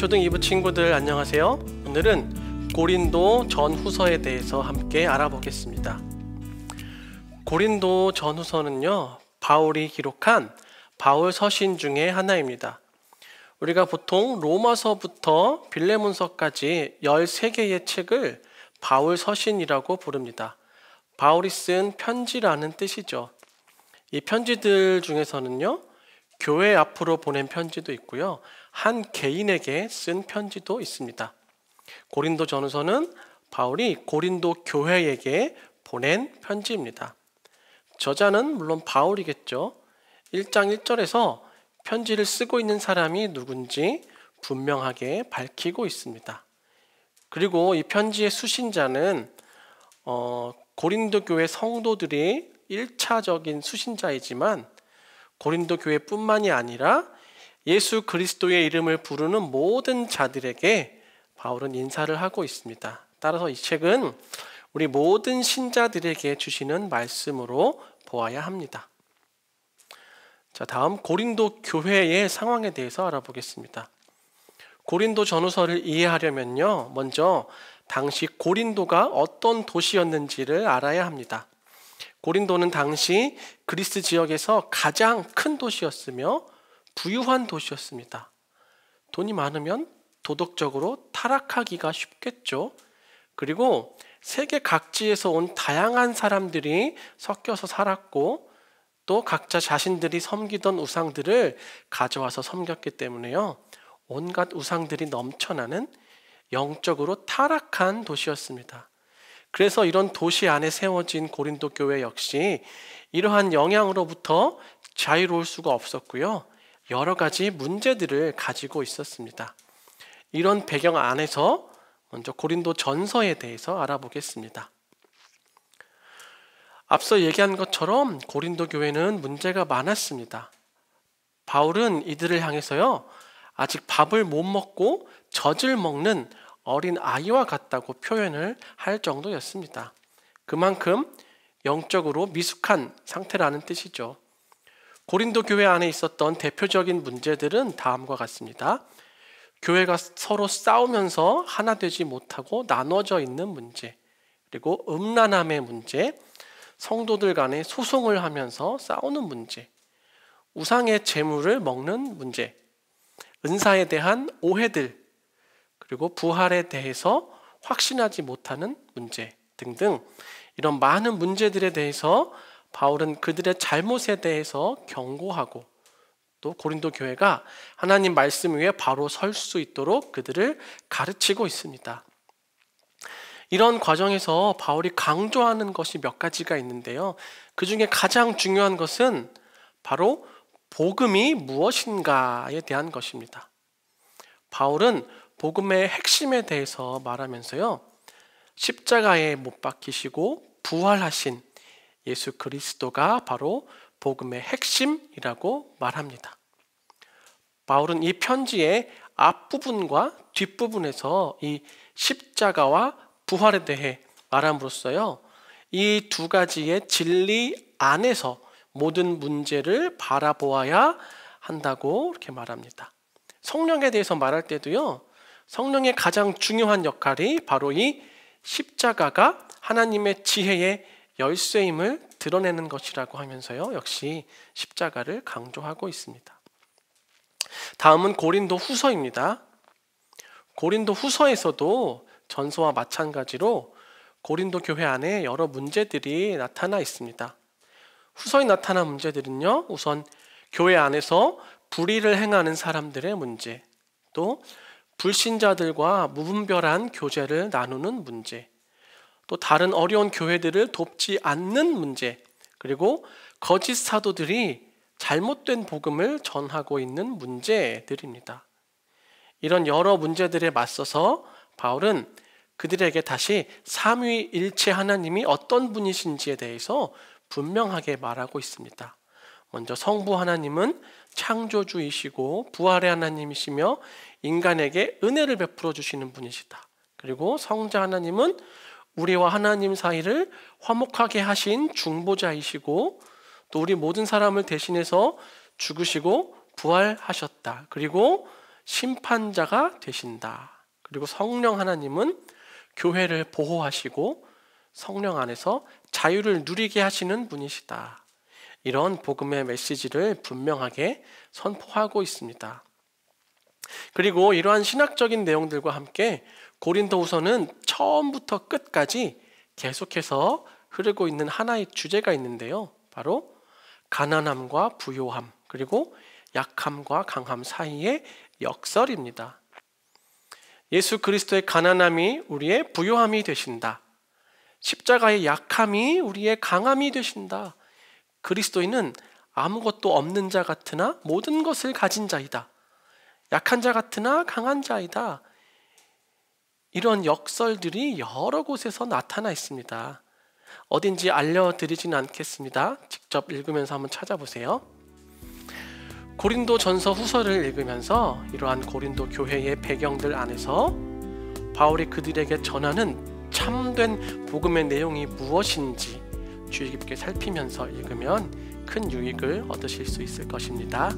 초등 2부 친구들 안녕하세요. 오늘은 고린도 전후서에 대해서 함께 알아보겠습니다. 고린도 전후서는요, 바울이 기록한 바울 서신 중에 하나입니다. 우리가 보통 로마서부터 빌레몬서까지 13개의 책을 바울 서신이라고 부릅니다. 바울이 쓴 편지라는 뜻이죠. 이 편지들 중에서는요, 교회 앞으로 보낸 편지도 있고요, 한 개인에게 쓴 편지도 있습니다. 고린도 전후서는 바울이 고린도 교회에게 보낸 편지입니다. 저자는 물론 바울이겠죠. 1장 1절에서 편지를 쓰고 있는 사람이 누군지 분명하게 밝히고 있습니다. 그리고 이 편지의 수신자는 고린도 교회 성도들이 1차적인 수신자이지만 고린도 교회뿐만이 아니라 예수 그리스도의 이름을 부르는 모든 자들에게 바울은 인사를 하고 있습니다. 따라서 이 책은 우리 모든 신자들에게 주시는 말씀으로 보아야 합니다. 자, 다음 고린도 교회의 상황에 대해서 알아보겠습니다. 고린도 전후서를 이해하려면요, 먼저 당시 고린도가 어떤 도시였는지를 알아야 합니다. 고린도는 당시 그리스 지역에서 가장 큰 도시였으며 부유한 도시였습니다. 돈이 많으면 도덕적으로 타락하기가 쉽겠죠. 그리고 세계 각지에서 온 다양한 사람들이 섞여서 살았고 또 각자 자신들이 섬기던 우상들을 가져와서 섬겼기 때문에요, 온갖 우상들이 넘쳐나는 영적으로 타락한 도시였습니다. 그래서 이런 도시 안에 세워진 고린도 교회 역시 이러한 영향으로부터 자유로울 수가 없었고요, 여러 가지 문제들을 가지고 있었습니다. 이런 배경 안에서 먼저 고린도 전서에 대해서 알아보겠습니다. 앞서 얘기한 것처럼 고린도 교회는 문제가 많았습니다. 바울은 이들을 향해서요, 아직 밥을 못 먹고 젖을 먹는 어린 아이와 같다고 표현을 할 정도였습니다. 그만큼 영적으로 미숙한 상태라는 뜻이죠. 고린도 교회 안에 있었던 대표적인 문제들은 다음과 같습니다. 교회가 서로 싸우면서 하나 되지 못하고 나눠져 있는 문제, 그리고 음란함의 문제, 성도들 간에 소송을 하면서 싸우는 문제, 우상의 재물을 먹는 문제, 은사에 대한 오해들, 그리고 부활에 대해서 확신하지 못하는 문제 등등, 이런 많은 문제들에 대해서 바울은 그들의 잘못에 대해서 경고하고 또 고린도 교회가 하나님 말씀 위에 바로 설 수 있도록 그들을 가르치고 있습니다. 이런 과정에서 바울이 강조하는 것이 몇 가지가 있는데요, 그 중에 가장 중요한 것은 바로 복음이 무엇인가에 대한 것입니다. 바울은 복음의 핵심에 대해서 말하면서요, 십자가에 못 박히시고 부활하신 예수 그리스도가 바로 복음의 핵심이라고 말합니다. 바울은 이 편지의 앞부분과 뒷부분에서 이 십자가와 부활에 대해 말함으로써요, 이 두 가지의 진리 안에서 모든 문제를 바라보아야 한다고 이렇게 말합니다. 성령에 대해서 말할 때도요, 성령의 가장 중요한 역할이 바로 이 십자가가 하나님의 지혜의 열쇠임을 드러내는 것이라고 하면서요, 역시 십자가를 강조하고 있습니다. 다음은 고린도 후서입니다. 고린도 후서에서도 전서와 마찬가지로 고린도 교회 안에 여러 문제들이 나타나 있습니다. 후서에 나타난 문제들은요, 우선 교회 안에서 불의를 행하는 사람들의 문제, 또 불신자들과 무분별한 교제를 나누는 문제, 또 다른 어려운 교회들을 돕지 않는 문제, 그리고 거짓 사도들이 잘못된 복음을 전하고 있는 문제들입니다. 이런 여러 문제들에 맞서서 바울은 그들에게 다시 삼위일체 하나님이 어떤 분이신지에 대해서 분명하게 말하고 있습니다. 먼저 성부 하나님은 창조주이시고 부활의 하나님이시며 인간에게 은혜를 베풀어 주시는 분이시다. 그리고 성자 하나님은 우리와 하나님 사이를 화목하게 하신 중보자이시고 또 우리 모든 사람을 대신해서 죽으시고 부활하셨다. 그리고 심판자가 되신다. 그리고 성령 하나님은 교회를 보호하시고 성령 안에서 자유를 누리게 하시는 분이시다. 이런 복음의 메시지를 분명하게 선포하고 있습니다. 그리고 이러한 신학적인 내용들과 함께 고린도후서는 처음부터 끝까지 계속해서 흐르고 있는 하나의 주제가 있는데요. 바로 가난함과 부요함, 그리고 약함과 강함 사이의 역설입니다. 예수 그리스도의 가난함이 우리의 부요함이 되신다. 십자가의 약함이 우리의 강함이 되신다. 그리스도인은 아무것도 없는 자 같으나 모든 것을 가진 자이다. 약한 자 같으나 강한 자이다. 이런 역설들이 여러 곳에서 나타나 있습니다. 어딘지 알려드리진 않겠습니다. 직접 읽으면서 한번 찾아보세요. 고린도 전서 후서를 읽으면서 이러한 고린도 교회의 배경들 안에서 바울이 그들에게 전하는 참된 복음의 내용이 무엇인지 주의 깊게 살피면서 읽으면 큰 유익을 얻으실 수 있을 것입니다.